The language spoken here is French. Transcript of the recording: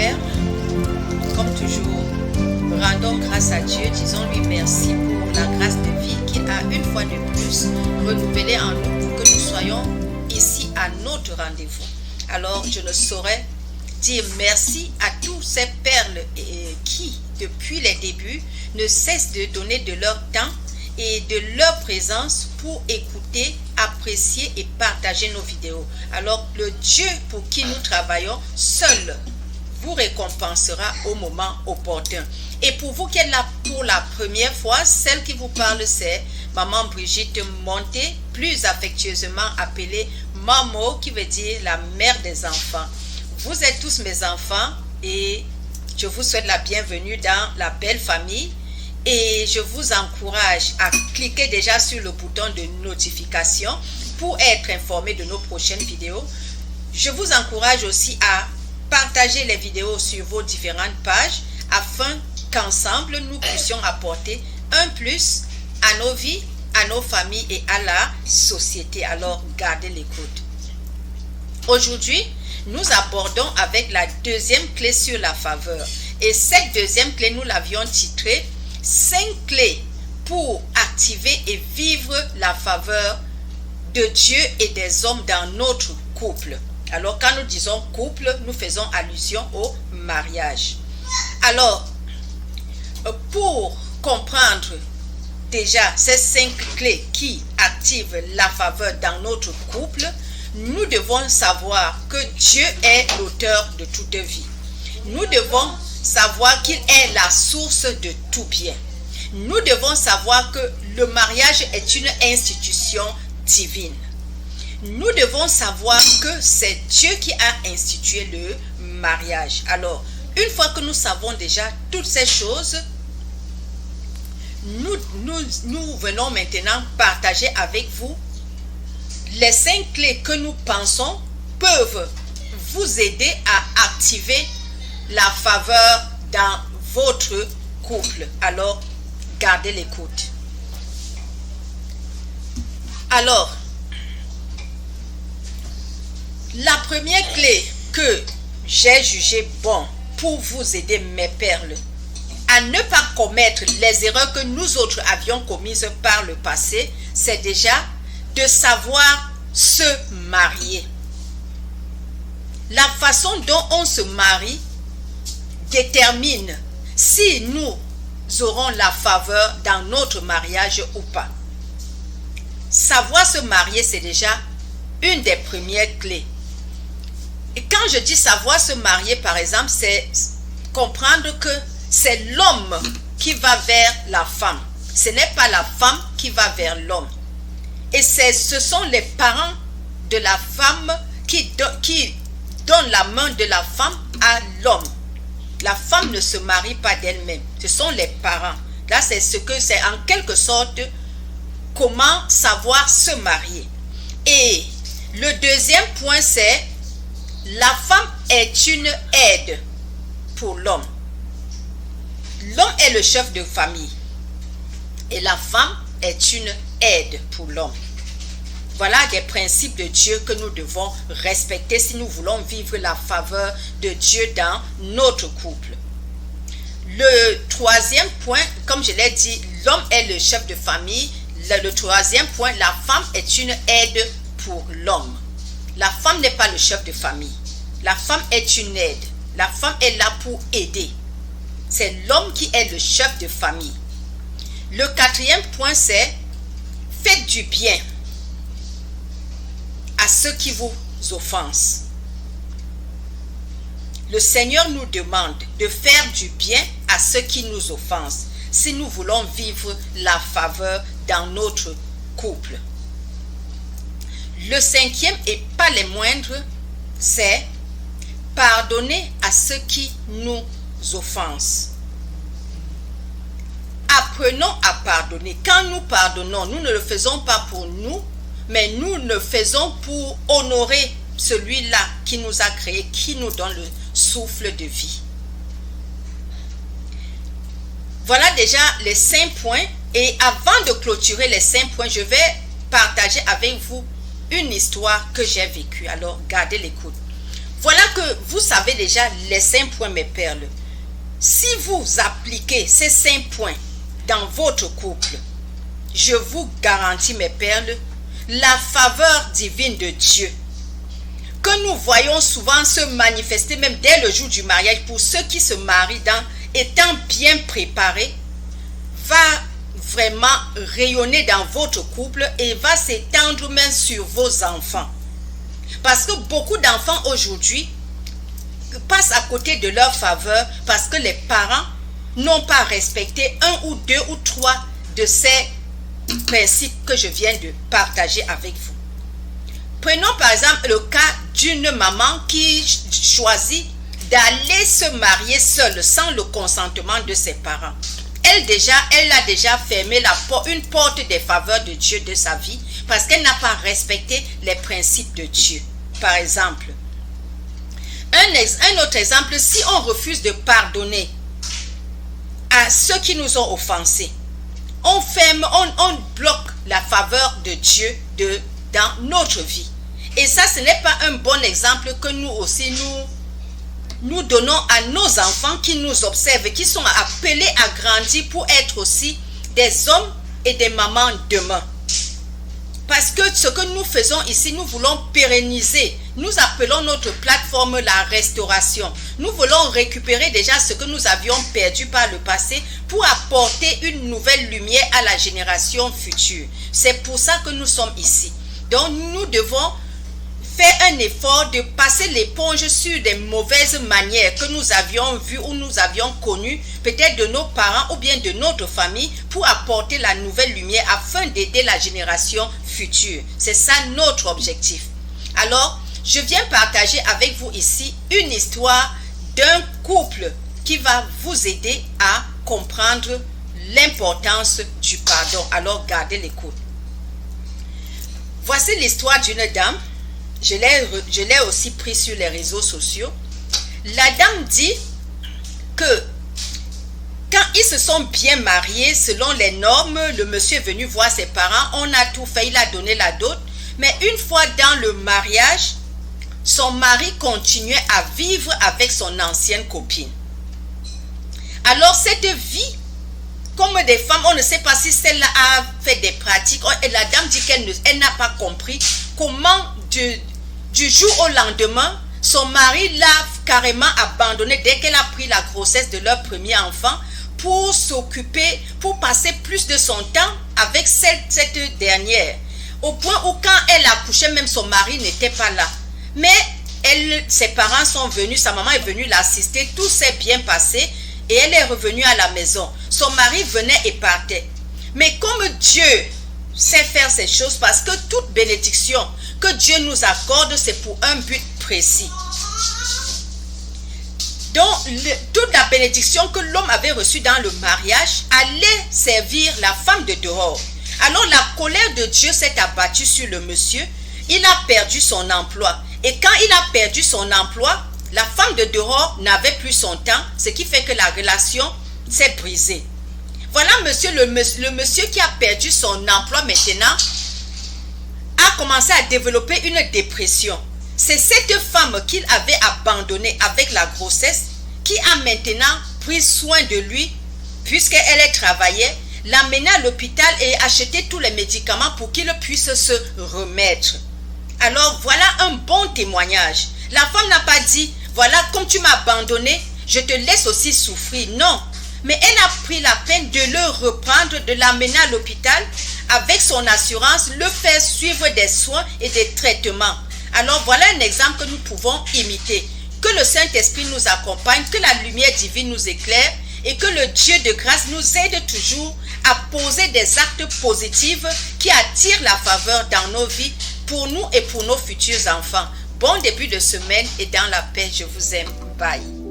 Père, comme toujours, rendons grâce à Dieu, disons-lui merci pour la grâce de vie qu'il a une fois de plus renouvelée en nous pour que nous soyons ici à notre rendez-vous. Alors, je ne saurais dire merci à tous ces perles qui, depuis les débuts, ne cessent de donner de leur temps et de leur présence pour écouter, apprécier et partager nos vidéos. Alors, le Dieu pour qui nous travaillons, seul vous récompensera au moment opportun. Et pour vous qui êtes là pour la première fois, celle qui vous parle, c'est Maman Brigitte Monté, plus affectueusement appelée Mamo, qui veut dire la mère des enfants. Vous êtes tous mes enfants et je vous souhaite la bienvenue dans la belle famille. Et je vous encourage à cliquer déjà sur le bouton de notification pour être informé de nos prochaines vidéos. Je vous encourage aussi à partager les vidéos sur vos différentes pages afin qu'ensemble nous puissions apporter un plus à nos vies, à nos familles et à la société. Alors gardez l'écoute. Aujourd'hui, nous abordons avec la deuxième clé sur la faveur. Et cette deuxième clé, nous l'avions titrée 5 clés pour activer et vivre la faveur de Dieu et des hommes dans notre couple. Alors, quand nous disons couple, nous faisons allusion au mariage. Alors, pour comprendre déjà ces 5 clés qui activent la faveur dans notre couple, nous devons savoir que Dieu est l'auteur de toute vie. Nous devons savoir qu'il est la source de tout bien. Nous devons savoir que le mariage est une institution divine. Nous devons savoir que c'est Dieu qui a institué le mariage. Alors, une fois que nous savons déjà toutes ces choses, nous venons maintenant partager avec vous les 5 clés que nous pensons peuvent vous aider à activer la faveur dans votre couple. Alors, gardez l'écoute. Alors, la première clé que j'ai jugée bon pour vous aider, mes perles, à ne pas commettre les erreurs que nous autres avions commises par le passé, c'est déjà de savoir se marier. La façon dont on se marie détermine si nous aurons la faveur dans notre mariage ou pas. Savoir se marier, c'est déjà une des premières clés. Et quand je dis savoir se marier, par exemple, c'est comprendre que c'est l'homme qui va vers la femme. Ce n'est pas la femme qui va vers l'homme. Et ce sont les parents de la femme qui donnent la main de la femme à l'homme. La femme ne se marie pas d'elle-même. Ce sont les parents. Là, c'est ce que c'est en quelque sorte comment savoir se marier. Et le deuxième point, c'est la femme est une aide pour l'homme. L'homme est le chef de famille. Et la femme est une aide pour l'homme. Voilà des principes de Dieu que nous devons respecter si nous voulons vivre la faveur de Dieu dans notre couple. Le troisième point, comme je l'ai dit, l'homme est le chef de famille. Le troisième point, la femme est une aide pour l'homme. La femme n'est pas le chef de famille. La femme est une aide. La femme est là pour aider. C'est l'homme qui est le chef de famille. Le quatrième point, c'est faites du bien à ceux qui vous offensent. Le Seigneur nous demande de faire du bien à ceux qui nous offensent si nous voulons vivre la faveur dans notre couple. Le cinquième et pas les moindres, c'est pardonner à ceux qui nous offensent. Apprenons à pardonner. Quand nous pardonnons, nous ne le faisons pas pour nous, mais nous le faisons pour honorer celui-là qui nous a créés, qui nous donne le souffle de vie. Voilà déjà les 5 points. Et avant de clôturer les 5 points, je vais partager avec vous une histoire que j'ai vécue. Alors, gardez l'écoute. Voilà que vous savez déjà les 5 points, mes perles. Si vous appliquez ces 5 points dans votre couple, je vous garantis, mes perles, la faveur divine de Dieu, que nous voyons souvent se manifester même dès le jour du mariage pour ceux qui se marient étant bien préparés, va vraiment rayonner dans votre couple et va s'étendre même sur vos enfants. Parce que beaucoup d'enfants aujourd'hui passent à côté de leur faveur parce que les parents n'ont pas respecté 1 ou 2 ou 3 de ces principes que je viens de partager avec vous. Prenons par exemple le cas d'une maman qui choisit d'aller se marier seule sans le consentement de ses parents. Elle a déjà fermé une porte des faveurs de Dieu de sa vie parce qu'elle n'a pas respecté les principes de Dieu. Par exemple, un autre exemple, si on refuse de pardonner à ceux qui nous ont offensés, on bloque la faveur de Dieu dans notre vie. Et ça, ce n'est pas un bon exemple que nous aussi, nous donnons à nos enfants qui nous observent, qui sont appelés à grandir pour être aussi des hommes et des mamans demain. Parce que ce que nous faisons ici, nous voulons pérenniser. Nous appelons notre plateforme la restauration. Nous voulons récupérer déjà ce que nous avions perdu par le passé pour apporter une nouvelle lumière à la génération future. C'est pour ça que nous sommes ici. Donc nous devons faire un effort de passer l'éponge sur des mauvaises manières que nous avions vues ou nous avions connues, peut-être de nos parents ou bien de notre famille, pour apporter la nouvelle lumière afin d'aider la génération future. C'est ça notre objectif. Alors, je viens partager avec vous ici une histoire d'un couple qui va vous aider à comprendre l'importance du pardon. Alors, gardez l'écoute. Voici l'histoire d'une dame. Je l'ai aussi pris sur les réseaux sociaux. La dame dit que quand ils se sont bien mariés, selon les normes, le monsieur est venu voir ses parents, on a tout fait, il a donné la dot. Mais une fois dans le mariage, son mari continuait à vivre avec son ancienne copine. Alors cette vie, comme des femmes, on ne sait pas si celle-là a fait des pratiques. Et la dame dit qu'elle n'a pas compris comment du jour au lendemain, son mari l'a carrément abandonnée dès qu'elle a pris la grossesse de leur premier enfant pour s'occuper, pour passer plus de son temps avec cette dernière. Au point où quand elle accouchait, même son mari n'était pas là. Mais ses parents sont venus, sa maman est venue l'assister, tout s'est bien passé et elle est revenue à la maison. Son mari venait et partait. Mais comme Dieu sait faire ces choses, parce que toute bénédiction que Dieu nous accorde, c'est pour un but précis. Donc, toute la bénédiction que l'homme avait reçue dans le mariage allait servir la femme de dehors. Alors, la colère de Dieu s'est abattue sur le monsieur. Il a perdu son emploi. Et quand il a perdu son emploi, la femme de dehors n'avait plus son temps, ce qui fait que la relation s'est brisée. Voilà le monsieur qui a perdu son emploi maintenant a commencé à développer une dépression. C'est cette femme qu'il avait abandonnée avec la grossesse qui a maintenant pris soin de lui puisqu'elle travaillait, l'amener à l'hôpital et acheter tous les médicaments pour qu'il puisse se remettre. Alors voilà un bon témoignage. La femme n'a pas dit, voilà, comme tu m'as abandonné, je te laisse aussi souffrir. Non, mais elle a pris la peine de le reprendre, de l'amener à l'hôpital avec son assurance, le faire suivre des soins et des traitements. Alors voilà un exemple que nous pouvons imiter. Que le Saint-Esprit nous accompagne, que la lumière divine nous éclaire et que le Dieu de grâce nous aide toujours à poser des actes positifs qui attirent la faveur dans nos vies pour nous et pour nos futurs enfants. Bon début de semaine et dans la paix, je vous aime. Bye.